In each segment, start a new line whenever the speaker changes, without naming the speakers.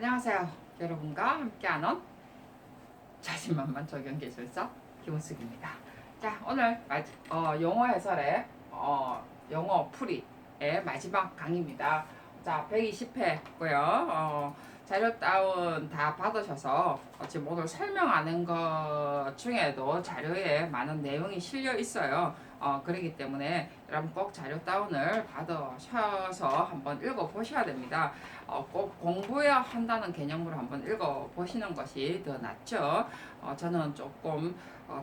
안녕하세요. 여러분과 함께하는 자신만만 적용기술사 김은숙입니다. 자, 오늘 영어 해설의 영어 풀이의 마지막 강의입니다. 자, 120회고요. 자료 다운 다 받으셔서 지금 오늘 설명하는 것 중에도 자료에 많은 내용이 실려 있어요. 그렇기 때문에 여러분 꼭 자료 다운을 받으셔서 한번 읽어보셔야 됩니다. 꼭 공부해야 한다는 개념으로 한번 읽어보시는 것이 더 낫죠. 저는 조금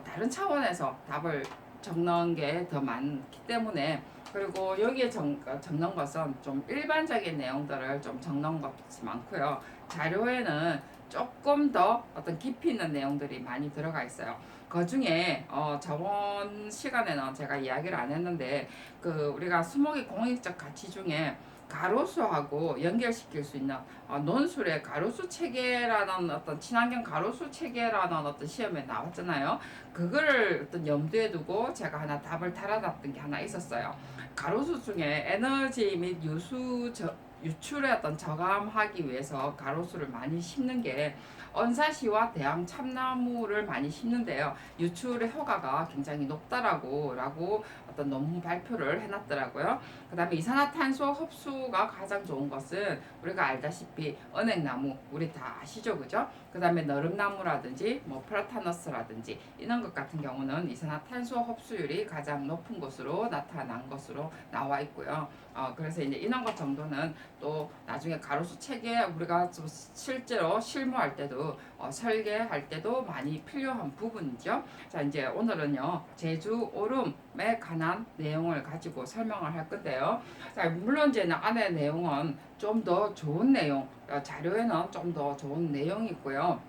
다른 차원에서 답을 적는 게 더 많기 때문에, 그리고 여기에 적는 것은 좀 일반적인 내용들을 좀 적는 것이 많고요. 자료에는 조금 더 어떤 깊이 있는 내용들이 많이 들어가 있어요. 그 중에 저번 시간에는 제가 이야기를 안 했는데, 우리가 수목의 공익적 가치 중에 가로수하고 연결시킬 수 있는 논술의 가로수 체계라는 어떤 친환경 가로수 체계라는 어떤 시험에 나왔잖아요. 그거를 어떤 염두에 두고 제가 하나 답을 달아놨던 게 하나 있었어요. 가로수 중에 에너지 및 유출의 어떤 저감하기 위해서 가로수를 많이 심는 게 언사시와 대왕 참나무를 많이 심는데요. 유출의 효과가 굉장히 높다라고 어떤 논문 발표를 해놨더라고요. 그 다음에 이산화탄소 흡수가 가장 좋은 것은 우리가 알다시피 은행나무, 우리 다 아시죠, 그죠? 그 다음에 너름나무라든지 뭐 플라타너스라든지 이런 것 같은 경우는 이산화탄소 흡수율이 가장 높은 것으로 나타난 것으로 나와 있고요. 그래서 이제 이런 것 정도는 또 나중에 가로수 체계 우리가 좀 실제로 실무할 때도 설계할 때도 많이 필요한 부분이죠. 자, 이제 오늘은요 제주 오름에 관한 내용을 가지고 설명을 할 건데요. 자, 물론 이제 안에 내용은 좀 더 좋은 내용, 자료에는 좀 더 좋은 내용이 있고요.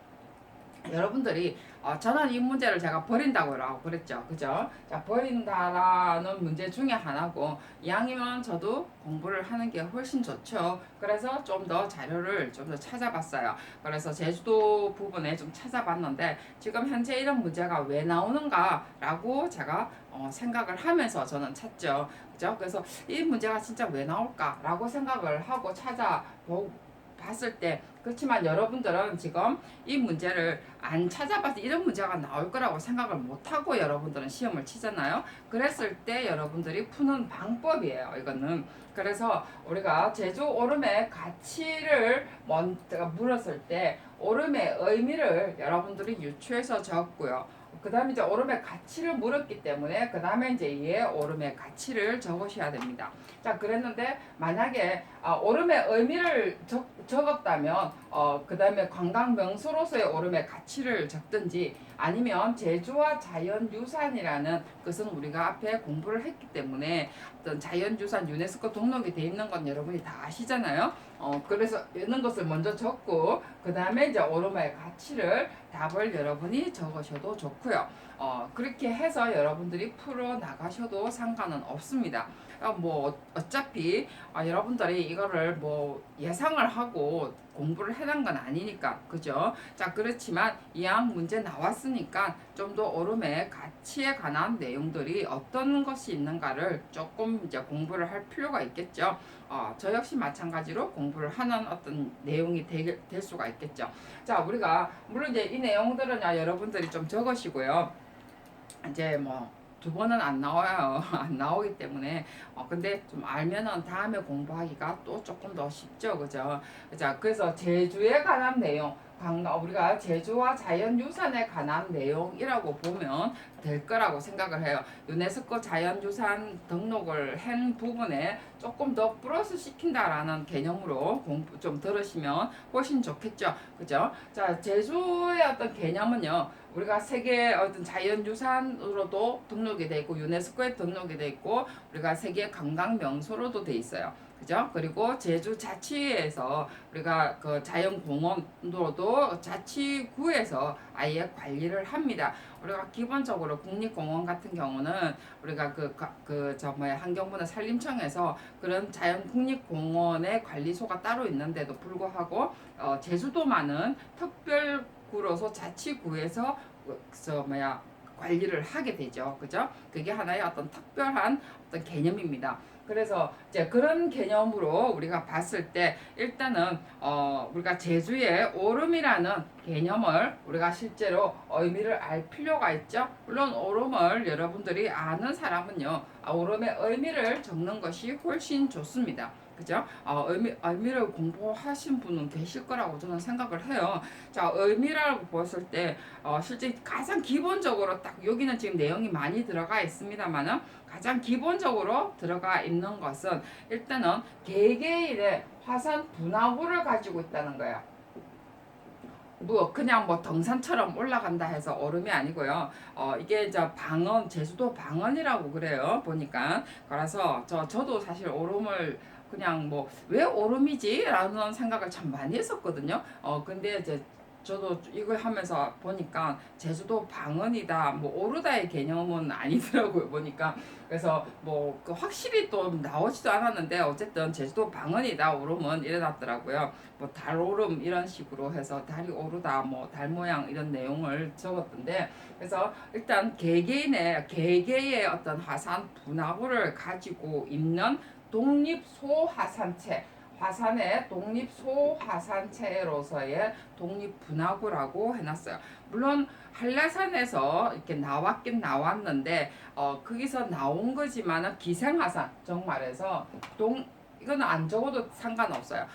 여러분들이 저는 이 문제를 제가 버린다고 그랬죠. 그죠? 자, 버린다라는 문제 중에 하나고, 이왕이면 저도 공부를 하는 게 훨씬 좋죠. 그래서 좀 더 자료를 좀 더 찾아봤어요. 그래서 제주도 부분에 좀 찾아봤는데, 지금 현재 이런 문제가 왜 나오는가라고 제가 생각을 하면서 저는 찾죠. 그죠? 그래서 이 문제가 진짜 왜 나올까라고 생각을 하고 봤을 때, 그렇지만 여러분들은 지금 이 문제를 안 찾아봐서 이런 문제가 나올 거라고 생각을 못하고 여러분들은 시험을 치잖아요. 그랬을 때 여러분들이 푸는 방법이에요, 이거는. 그래서 우리가 제주 오름의 가치를 먼저 물었을 때 오름의 의미를 여러분들이 유추해서 적고요. 그 다음에 이제 오름의 가치를 물었기 때문에 그 다음에 이제 이에 오름의 가치를 적으셔야 됩니다. 자, 그랬는데 만약에 오름의 의미를 적었다면 그 다음에 관광 명소로서의 오름의 가치를 적든지, 아니면 제주와 자연유산이라는 것은 우리가 앞에 공부를 했기 때문에 어떤 자연유산 유네스코 등록이 돼 있는 건 여러분이 다 아시잖아요. 그래서 이런 것을 먼저 적고 그 다음에 이제 오름의 가치를 답을 여러분이 적으셔도 좋고요. 그렇게 해서 여러분들이 풀어 나가셔도 상관은 없습니다. 뭐 어차피 여러분들이 이거를 뭐 예상을 하고 공부를 해놓은 건 아니니까, 그죠? 자, 그렇지만 이왕 문제 나왔으니까 좀 더 오름의 가치에 관한 내용들이 어떤 것이 있는가를 조금 이제 공부를 할 필요가 있겠죠. 저 역시 마찬가지로 공부를 하는 어떤 내용이 될 수가 있겠죠. 자, 우리가 물론 이제 이 내용들은 여러분들이 좀 적으시고요. 이제 뭐 두 번은 안 나와요. 안 나오기 때문에 근데 좀 알면은 다음에 공부하기가 또 조금 더 쉽죠, 그죠? 자, 그래서 제주에 관한 내용, 우리가 제주와 자연유산에 관한 내용이라고 보면 될 거라고 생각을 해요. 유네스코 자연유산 등록을 한 부분에 조금 더 플러스 시킨다라는 개념으로 공부 좀 들으시면 훨씬 좋겠죠, 그죠? 자, 제주의 어떤 개념은요, 우리가 세계 어떤 자연유산으로도 등록이 돼 있고 유네스코에 등록이 돼 있고 우리가 세계 관광 명소로도 돼 있어요. 그죠? 그리고 제주 자치에서 우리가 그 자연공원으로도 자치구에서 아예 관리를 합니다. 우리가 기본적으로 국립공원 같은 경우는 우리가 환경부나 산림청에서 그런 자연국립공원의 관리소가 따로 있는데도 불구하고 제주도만은 특별 구로서 자치구에서 관리를 하게 되죠. 그죠? 그게 하나의 어떤 특별한 어떤 개념입니다. 그래서 이제 그런 개념으로 우리가 봤을 때 일단은 우리가 제주의 오름이라는 개념을 우리가 실제로 의미를 알 필요가 있죠. 물론 오름을 여러분들이 아는 사람은요, 오름의 의미를 적는 것이 훨씬 좋습니다. 그죠? 의미를 공부하신 분은 계실 거라고 저는 생각을 해요. 자, 의미라고 봤을 때, 실제 가장 기본적으로 딱 여기는 지금 내용이 많이 들어가 있습니다만은 가장 기본적으로 들어가 있는 것은 일단은 개개인의 화산 분화구를 가지고 있다는 거예요. 뭐 그냥 뭐 등산처럼 올라간다 해서 오름이 아니고요. 이게 이제 방언, 제주도 방언이라고 그래요. 보니까. 그래서 저도 사실 오름을 그냥 뭐 왜 오름이지? 라는 생각을 참 많이 했었거든요. 근데 이제 저도 이걸 하면서 보니까 제주도 방언이다, 뭐 오르다의 개념은 아니더라고요. 보니까. 그래서 뭐 그 확실히 또 나오지도 않았는데 어쨌든 제주도 방언이다, 오름은 이래놨더라고요. 뭐 달 오름 이런 식으로 해서 달이 오르다, 뭐 달 모양 이런 내용을 적었던데, 그래서 일단 개개의 어떤 화산 분화구를 가지고 있는 독립 소화산체, 화산의 독립 소화산체로서의 독립 분화구라고 해놨어요. 물론 한라산에서 이렇게 나왔긴 나왔는데 거기서 나온 거지만은 기생화산, 정말해서 이거는 안 적어도 상관없어요.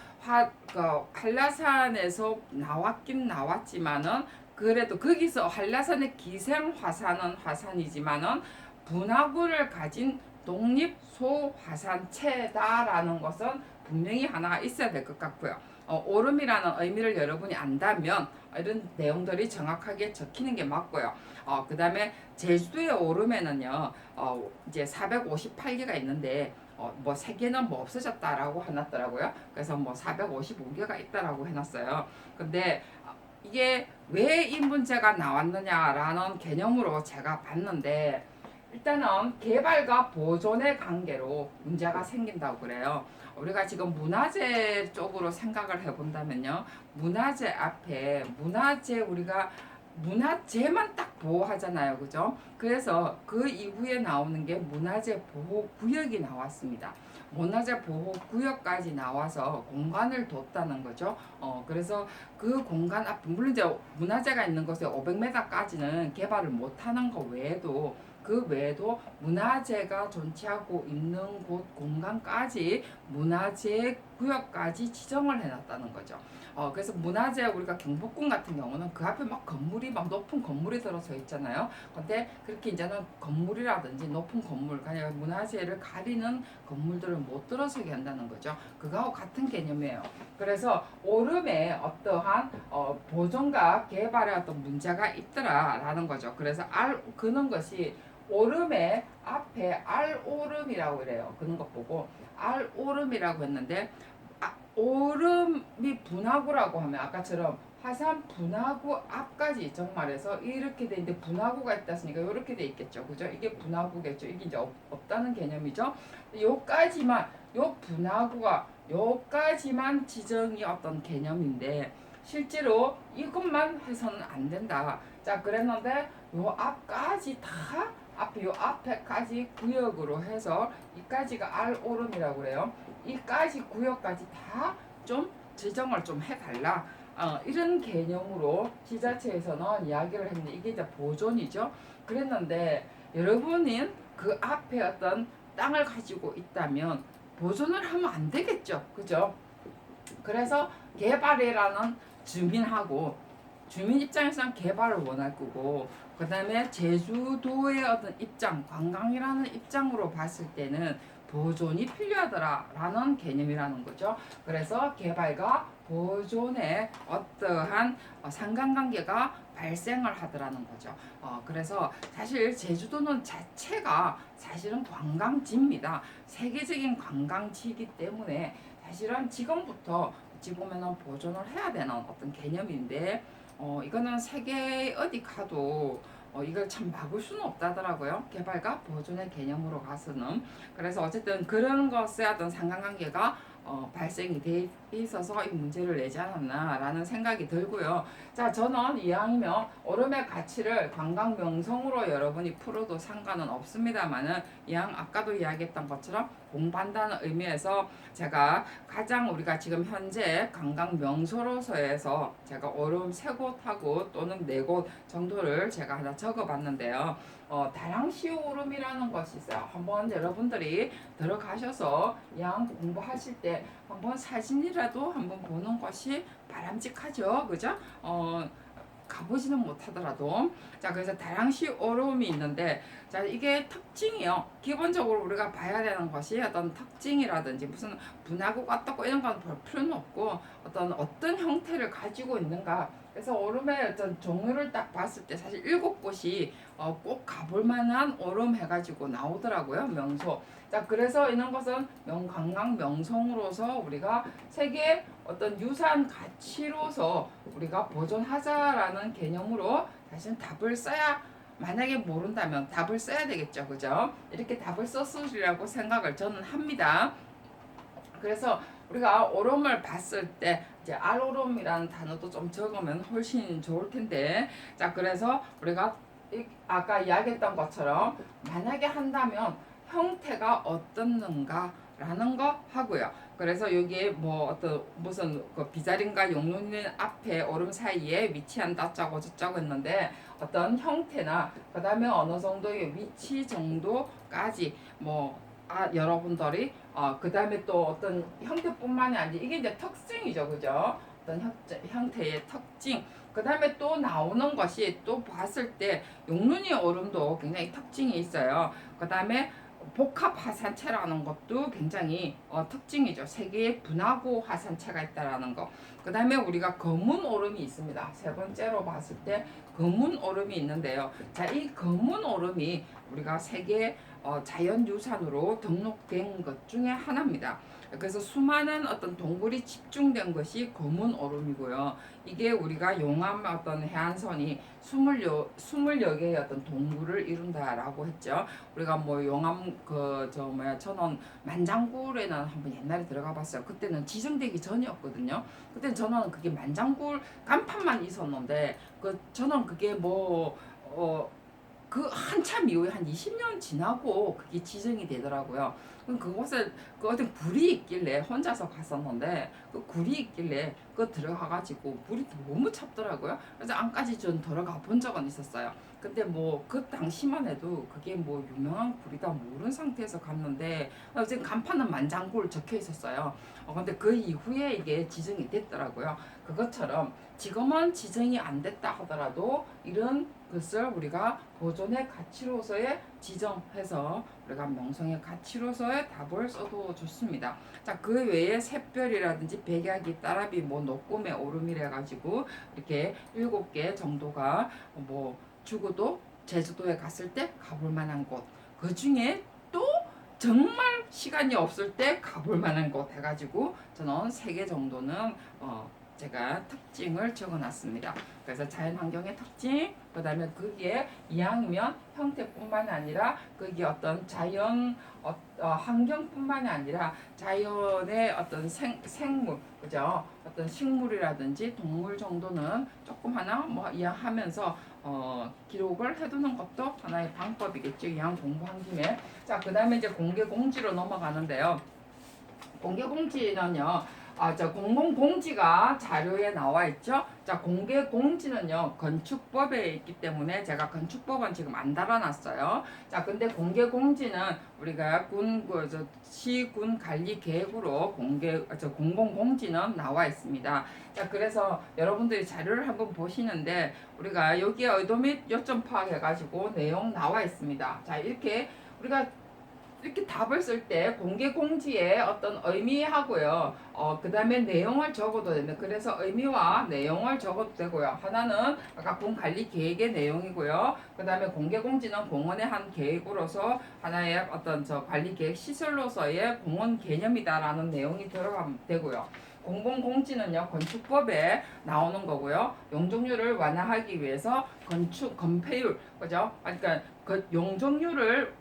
한라산에서 나왔긴 나왔지만은 그래도 거기서 한라산의 기생화산은 화산이지만은 분화구를 가진 독립 소화산체다라는 것은 분명히 하나가 있어야 될 것 같고요. 오름이라는 의미를 여러분이 안다면 이런 내용들이 정확하게 적히는 게 맞고요. 그 다음에 제주도의 오름에는요, 이제 458개가 있는데, 뭐 3개는 뭐 없어졌다라고 해놨더라고요. 그래서 뭐 455개가 있다라고 해놨어요. 근데 이게 왜 이 문제가 나왔느냐라는 개념으로 제가 봤는데, 일단은 개발과 보존의 관계로 문제가 생긴다고 그래요. 우리가 지금 문화재 쪽으로 생각을 해본다면요, 문화재 앞에 우리가 문화재만 딱 보호하잖아요, 그죠? 그래서 그 이후에 나오는 게 문화재 보호구역이 나왔습니다. 문화재 보호구역까지 나와서 공간을 뒀다는 거죠. 그래서 그 공간 앞, 물론 이제 문화재가 있는 곳에 500m까지는 개발을 못하는 거 외에도, 그 외에도 문화재가 존재하고 있는 곳 공간까지 문화재 구역까지 지정을 해놨다는 거죠. 그래서 문화재, 우리가 경복궁 같은 경우는 그 앞에 막 건물이, 막 높은 건물이 들어서 있잖아요. 근데 그렇게 이제는 건물이라든지 높은 건물, 그냥 문화재를 가리는 건물들을 못 들어서게 한다는 거죠. 그거하고 같은 개념이에요. 그래서 오름에 어떠한 보존과 개발에 어떤 문제가 있더라라는 거죠. 그래서 그는 것이 오름의 앞에 알오름이라고 그래요. 그런 것 보고 알오름이라고 했는데, 오름이 분화구라고 하면 아까처럼 화산 분화구 앞까지 정말해서 이렇게 돼 있는데 분화구가 있다 했으니까 이렇게 돼 있겠죠. 그죠? 이게 분화구겠죠. 이게 이제 없다는 개념이죠. 요까지만, 요 분화구가 요까지만 지정이 어떤 개념인데, 실제로 이것만 해서는 안 된다. 자, 그랬는데 요 앞까지 다, 요 앞에까지 구역으로 해서 이까지가 알오름이라고 그래요. 이까지 구역까지 다 좀 지정을 좀 해달라. 이런 개념으로 지자체에서는 이야기를 했는데, 이게 이제 보존이죠. 그랬는데 여러분은 그 앞에 어떤 땅을 가지고 있다면 보존을 하면 안 되겠죠. 그죠? 그래서 개발이라는 주민 입장에서는 개발을 원할 거고, 그 다음에 제주도의 어떤 입장, 관광이라는 입장으로 봤을 때는 보존이 필요하더라라는 개념이라는 거죠. 그래서 개발과 보존의 어떠한 상관관계가 발생을 하더라는 거죠. 그래서 사실 제주도는 자체가 사실은 관광지입니다. 세계적인 관광지이기 때문에 사실은 지금부터 어찌 보면은 보존을 해야 되는 어떤 개념인데, 이거는 세계 어디 가도 이걸 참 막을 수는 없다더라고요. 개발과 보존의 개념으로 가서는. 그래서 어쨌든 그런 것에 어떤 상관관계가 발생이 돼 있어서 이 문제를 내지 않았나라는 생각이 들고요. 자, 저는 이왕이면 오름의 가치를 관광 명성으로 여러분이 풀어도 상관은 없습니다만은, 이왕 아까도 이야기했던 것처럼 공부한다는 의미에서 제가 가장 우리가 지금 현재 관광 명소로서에서 제가 오름 3곳하고 또는 4곳 정도를 제가 하나 적어봤는데요. 다랑시 오름이라는 것이 있어요. 한번 여러분들이 들어가셔서 양 공부하실 때 한번 사진이라도 한번 보는 것이 바람직하죠. 그죠? 가보지는 못하더라도. 자, 그래서 다랑시 오름이 있는데, 자, 이게 특징이요. 기본적으로 우리가 봐야 되는 것이 어떤 특징이라든지 무슨 분화구가 어떻고 이런 건 볼 필요는 없고, 어떤 형태를 가지고 있는가. 그래서 오름의 어떤 종류를 딱 봤을 때 사실 7곳이 꼭 가볼 만한 오름 해가지고 나오더라고요. 명소. 자, 그래서 이런 것은 관광 명성으로서 우리가 세계 어떤 유산 가치로서 우리가 보존하자라는 개념으로 사실 답을 써야, 만약에 모른다면 답을 써야 되겠죠. 그죠? 이렇게 답을 썼으리라고 생각을 저는 합니다. 그래서 우리가 오름을 봤을 때 이제 알오름이라는 단어도 좀 적으면 훨씬 좋을 텐데, 자, 그래서 우리가 아까 이야기했던 것처럼 만약에 한다면 형태가 어떻는가라는 거 하고요. 그래서 여기에 뭐 어떤 무슨 그 비자림과 용륜 앞에 오름 사이에 위치한다 짜고 저짜고 했는데, 어떤 형태나 그 다음에 어느 정도의 위치 정도까지 여러분들이 그 다음에 또 어떤 형태뿐만이 아니라 이게 이제 특징이죠. 그죠? 어떤 형태의 특징. 그 다음에 또 나오는 것이 또 봤을 때 용륜이 오름도 굉장히 특징이 있어요. 그 다음에 복합 화산체라는 것도 굉장히 특징이죠. 세 개의 분화구 화산체가 있다라는 거. 그 다음에 우리가 검은 오름이 있습니다. 세 번째로 봤을 때 검은 오름이 있는데요. 자, 이 검은 오름이 우리가 세계 자연유산으로 등록된 것 중에 하나입니다. 그래서 수많은 어떤 동굴이 집중된 것이 검은 오름이고요. 이게 우리가 용암 어떤 해안선이 20여 개의 어떤 동굴을 이룬다라고 했죠. 우리가 뭐 용암 저는 만장굴에는 한번 옛날에 들어가 봤어요. 그때는 지정되기 전이었거든요. 그때는 저는 그게 만장굴 간판만 있었는데 저는 그게 그 한참 이후에 한 20년 지나고 그게 지정이 되더라고요. 그곳에 어떤 굴이 있길래 혼자서 갔었는데 그 굴이 있길래 들어가가지고 물이 너무 찹더라고요. 그래서 안까지 전 들어가 본 적은 있었어요. 근데 그 당시만 해도 그게 유명한 굴이다 모르는 상태에서 갔는데 지금 간판은 만장굴 적혀 있었어요. 근데 그 이후에 이게 지정이 됐더라고요. 그것처럼 지금은 지정이 안 됐다 하더라도 이런 것을 우리가 보존의 가치로서의 지정해서 우리가 명성의 가치로서의 답을 써도 좋습니다. 자, 그 외에 샛별이라든지 백야기, 따라비, 녹굼의 오름이래 가지고 이렇게 7개 정도가 주고도 제주도에 갔을 때 가볼 만한 곳. 그 중에 또 정말 시간이 없을 때 가볼 만한 곳 해가지고 저는 3개 정도는 제가 특징을 적어놨습니다. 그래서 자연환경의 특징, 그 다음에 거기에 이왕이면 형태뿐만 아니라 거기 어떤 자연 환경뿐만이 아니라 자연의 어떤 생물, 그죠? 어떤 식물이라든지 동물 정도는 조금 하나 이왕하면서 기록을 해두는 것도 하나의 방법이겠죠. 이왕 공부한 김에. 자, 그 다음에 이제 공개공지로 넘어가는데요. 공개공지는요. 공공공지가 자료에 나와 있죠. 자, 공개공지는요, 건축법에 있기 때문에 제가 건축법은 지금 안 달아놨어요. 자, 근데 공개공지는 우리가 시군 관리 계획으로 공공공지는 나와 있습니다. 자, 그래서 여러분들이 자료를 한번 보시는데 우리가 여기에 의도 및 요점 파악해가지고 내용 나와 있습니다. 자, 이렇게 우리가 답을 쓸 때 공개 공지의 어떤 의미하고요. 그 다음에 내용을 적어도 됩니다. 그래서 의미와 내용을 적어도 되고요. 하나는 아까 군 관리 계획의 내용이고요. 그 다음에 공개 공지는 공원의 한 계획으로서 하나의 어떤 관리 계획 시설로서의 공원 개념이다라는 내용이 들어가면 되고요. 공공공지는요, 건축법에 나오는 거고요. 용적률을 완화하기 위해서 건폐율, 그죠? 그러니까 용적률을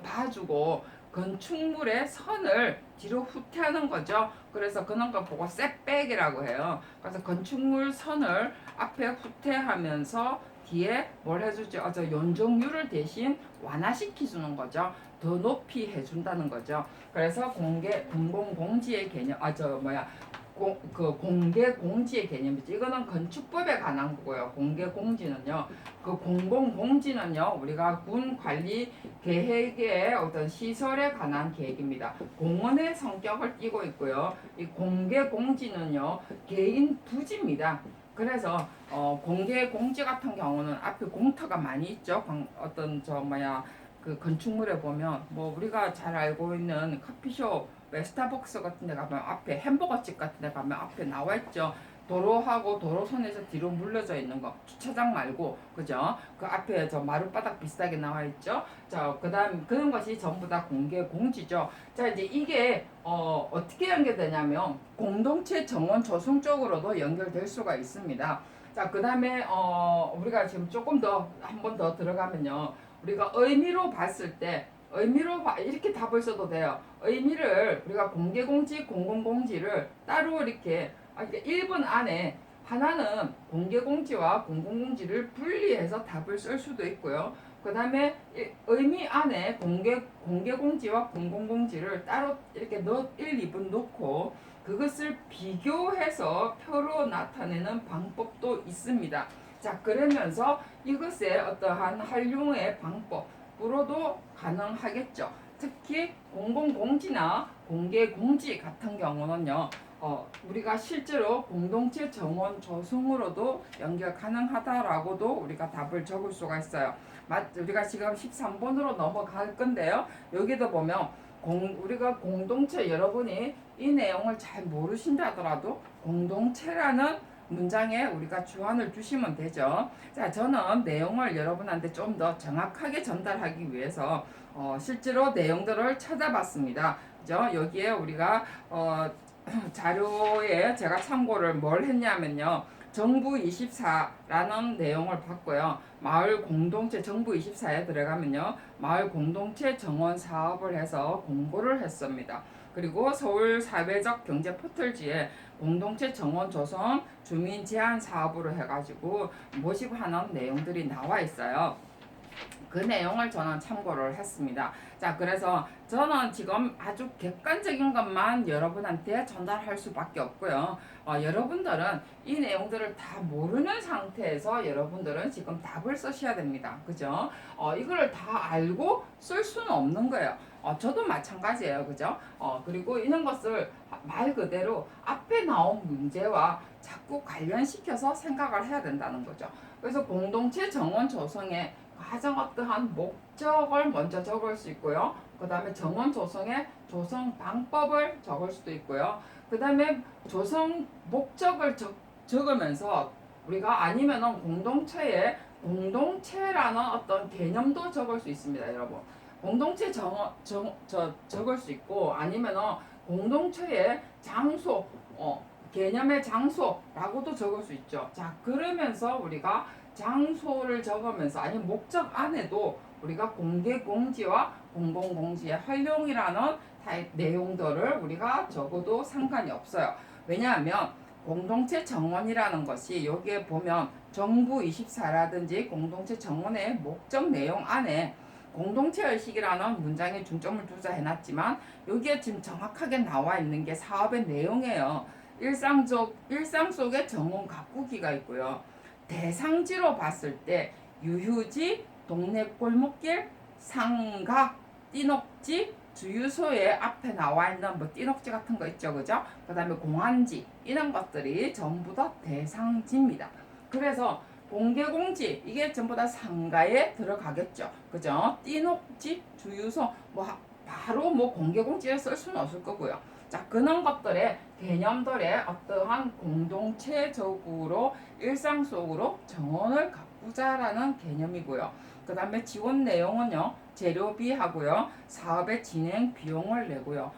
봐주고 건축물의 선을 뒤로 후퇴하는 거죠. 그래서 그런 거 보고 셋백이라고 해요. 그래서 건축물 선을 앞에 후퇴하면서 뒤에 뭘 해주죠? 저 연정률을 대신 완화시켜 주는 거죠. 더 높이 해준다는 거죠. 그래서 공공공지의 개념, 그 공개 공지의 개념이죠. 이거는 건축법에 관한 거고요. 공개 공지는요. 그 공공 공지는요. 우리가 군 관리 계획의 어떤 시설에 관한 계획입니다. 공원의 성격을 띠고 있고요. 이 공개 공지는요. 개인 부지입니다. 그래서 공개 공지 같은 경우는 앞에 공터가 많이 있죠. 어떤 그 건축물에 보면 뭐 우리가 잘 알고 있는 커피숍, 스타벅스 같은 데 가면 앞에 햄버거집 같은 데 가면 앞에 나와 있죠. 도로하고 도로선에서 뒤로 물러져 있는 거 주차장 말고 그죠? 그 앞에 저 마룻바닥 비슷하게 나와 있죠. 자 그다음 그런 것이 전부 다 공개 공지죠. 자 이제 이게 어떻게 연결되냐면 공동체 정원 조성 쪽으로도 연결될 수가 있습니다. 자 그다음에 우리가 지금 조금 더 한 번 더 들어가면요. 우리가 의미로 봤을 때 이렇게 답을 써도 돼요. 의미를 우리가 공개공지, 공공공지를 따로 이렇게 1번 안에 하나는 공개공지와 공공공지를 분리해서 답을 쓸 수도 있고요. 그 다음에 의미 안에 공개공지와 공공공지를 따로 이렇게 1, 2분 놓고 그것을 비교해서 표로 나타내는 방법도 있습니다. 자, 그러면서 이것의 어떠한 활용의 방법으로도 가능하겠죠. 특히 공공공지나 공개공지 같은 경우는요. 우리가 실제로 공동체 정원 조성으로도 연결 가능하다라고도 우리가 답을 적을 수가 있어요. 우리가 지금 13번으로 넘어갈 건데요. 여기도 보면 우리가 공동체 여러분이 이 내용을 잘 모르신다 하더라도 공동체라는 문장에 우리가 주안을 주시면 되죠. 자, 저는 내용을 여러분한테 좀 더 정확하게 전달하기 위해서 실제로 내용들을 찾아봤습니다. 그죠? 여기에 우리가 자료에 제가 참고를 뭘 했냐면요. 정부 24라는 내용을 봤고요. 마을 공동체 정부 24에 들어가면요. 마을 공동체 정원 사업을 해서 공고를 했습니다. 그리고 서울 사회적 경제 포털지에 공동체 정원 조성 주민 제한 사업으로 해가지고 모집하는 내용들이 나와 있어요. 그 내용을 저는 참고를 했습니다. 자, 그래서 저는 지금 아주 객관적인 것만 여러분한테 전달할 수밖에 없고요. 여러분들은 이 내용들을 다 모르는 상태에서 여러분들은 지금 답을 쓰셔야 됩니다. 그죠? 이거를 다 알고 쓸 수는 없는 거예요. 저도 마찬가지예요. 그죠? 그리고 이런 것을 말 그대로 앞에 나온 문제와 자꾸 관련시켜서 생각을 해야 된다는 거죠. 그래서 공동체 정원 조성에 가장 어떠한 목적을 먼저 적을 수 있고요. 그 다음에 정원 조성의 조성 방법을 적을 수도 있고요. 그 다음에 조성 목적을 적으면서 우리가 아니면은 공동체라는 어떤 개념도 적을 수 있습니다, 여러분. 공동체 적을 수 있고 아니면은 공동체의 장소, 개념의 장소라고도 적을 수 있죠. 자, 그러면서 우리가 장소를 적으면서 아니면 목적 안에도 우리가 공개공지와 공공공지의 활용이라는 내용들을 우리가 적어도 상관이 없어요. 왜냐하면 공동체 정원이라는 것이 여기에 보면 정부 24라든지 공동체 정원의 목적 내용 안에 공동체 의식이라는 문장에 중점을 두자 해놨지만 여기에 지금 정확하게 나와 있는 게 사업의 내용이에요. 일상 속에 정원 가꾸기가 있고요. 대상지로 봤을 때 유휴지, 동네 골목길, 상가, 띠녹지, 주유소에 앞에 나와 있는 뭐 띠녹지 같은 거 있죠, 그죠? 그 다음에 공안지 이런 것들이 전부 다 대상지입니다. 그래서 공개공지 이게 전부 다 상가에 들어가겠죠, 그죠? 띠녹지, 주유소 뭐 바로 뭐 공개공지에 쓸 수는 없을 거고요. 자, 그런 것들의 개념들의 어떠한 공동체적으로 일상 속으로 정원을 가꾸자라는 개념이고요. 그 다음에 지원 내용은요, 재료비하고요, 사업의 진행 비용을 내고요.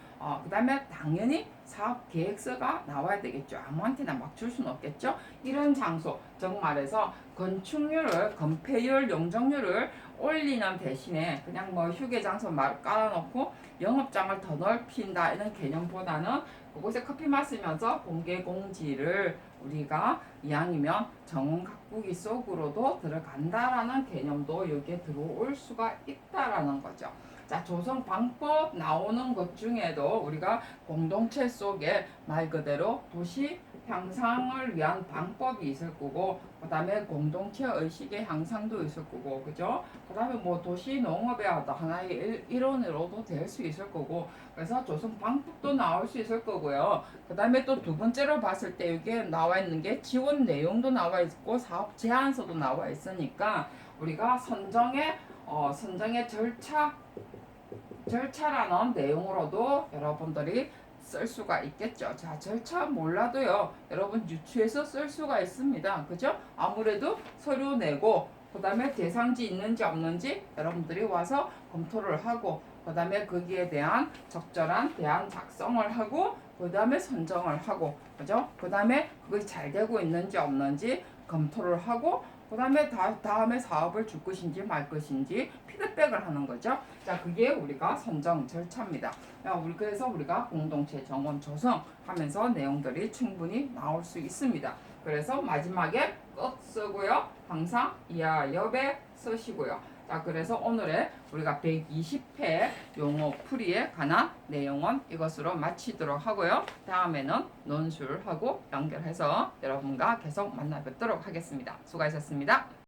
그 다음에 당연히 사업 계획서가 나와야 되겠죠. 아무한테나 막 줄 수는 없겠죠. 이런 장소, 즉 말해서 건축률을, 건폐율, 용적률을 올리는 대신에 그냥 뭐 휴게 장소 깔아놓고 영업장을 더 넓힌다 이런 개념보다는 그곳에 커피 마시면서 공개공지를 우리가 이왕이면 정원 가꾸기 속으로도 들어간다라는 개념도 여기에 들어올 수가 있다라는 거죠. 자, 조성 방법 나오는 것 중에도 우리가 공동체 속에 말 그대로 도시 향상을 위한 방법이 있을 거고, 그 다음에 공동체 의식의 향상도 있을 거고, 그죠? 그 다음에 뭐 도시 농업의 하나의 일원으로도 될 수 있을 거고, 그래서 조성 방법도 나올 수 있을 거고요. 그 다음에 또 두 번째로 봤을 때 이게 나와 있는 게 지원 내용도 나와 있고, 사업 제안서도 나와 있으니까 우리가 선정의 절차라는 내용으로도 여러분들이 쓸 수가 있겠죠. 자, 절차 몰라도요, 여러분 유추해서 쓸 수가 있습니다. 그죠? 아무래도 서류 내고, 그 다음에 대상지 있는지 없는지 여러분들이 와서 검토를 하고, 그 다음에 거기에 대한 적절한 대안 작성을 하고, 그 다음에 선정을 하고, 그죠? 그 다음에 그것이 잘 되고 있는지 없는지 검토를 하고, 그 다음에 다음에 사업을 줄 것인지 말 것인지 피드백을 하는 거죠. 자, 그게 우리가 선정 절차입니다. 그래서 우리가 공동체 정원 조성하면서 내용들이 충분히 나올 수 있습니다. 그래서 마지막에 끝 쓰고요. 항상 이하 옆에 쓰시고요. 자, 그래서 오늘의 우리가 120회 용어 풀이에 관한 내용은 이것으로 마치도록 하고요. 다음에는 논술하고 연결해서 여러분과 계속 만나 뵙도록 하겠습니다. 수고하셨습니다.